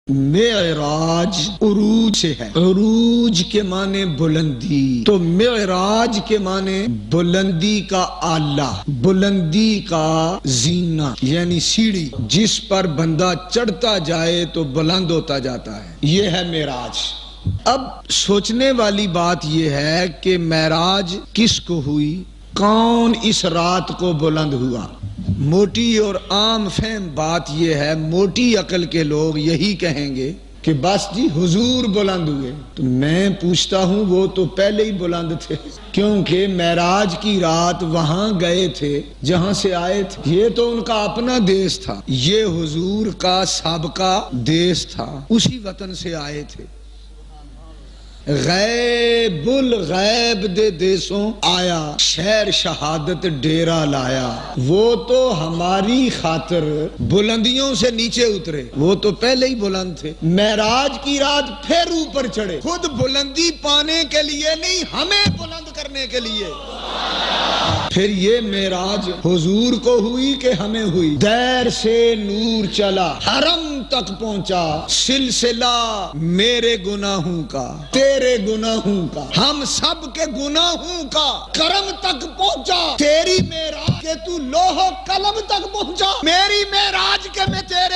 معراج عروج سے ہے۔ عروج کے معنی بلندی، تو معراج کے معنی بلندی کا آلہ، بلندی کا زینہ، یعنی سیڑھی جس پر بندہ چڑھتا جائے تو بلند ہوتا جاتا ہے، یہ ہے معراج۔ اب سوچنے والی بات یہ ہے کہ معراج کس کو ہوئی، کون اس رات کو بلند ہوا؟ موٹی اور عام فہم بات یہ ہے، موٹی عقل کے لوگ یہی کہیں گے کہ بس جی حضور بلند ہوئے۔ تو میں پوچھتا ہوں وہ تو پہلے ہی بلند تھے، کیونکہ معراج کی رات وہاں گئے تھے جہاں سے آئے تھے، یہ تو ان کا اپنا دیس تھا، یہ حضور کا سابقہ دیس تھا، اسی وطن سے آئے تھے۔ غیب الغیب دے دیسوں آیا، شہر شہادت ڈیرا لایا، وہ تو ہماری خاطر بلندیوں سے نیچے اترے، وہ تو پہلے ہی بلند تھے، معراج کی رات پھر اوپر چڑھے، خود بلندی پانے کے لیے نہیں، ہمیں بلند کرنے کے لیے۔ پھر یہ معراج حضور کو ہوئی کہ ہمیں ہوئی؟ دیر سے نور چلا، حرم تک پہنچا، سلسلہ میرے گناہوں کا، تیرے گناہوں کا، ہم سب کے گناہوں کا، کرم تک پہنچا، تیری معراج کہ تو لوح و قلم تک پہنچا، میری معراج کہ میں تیرے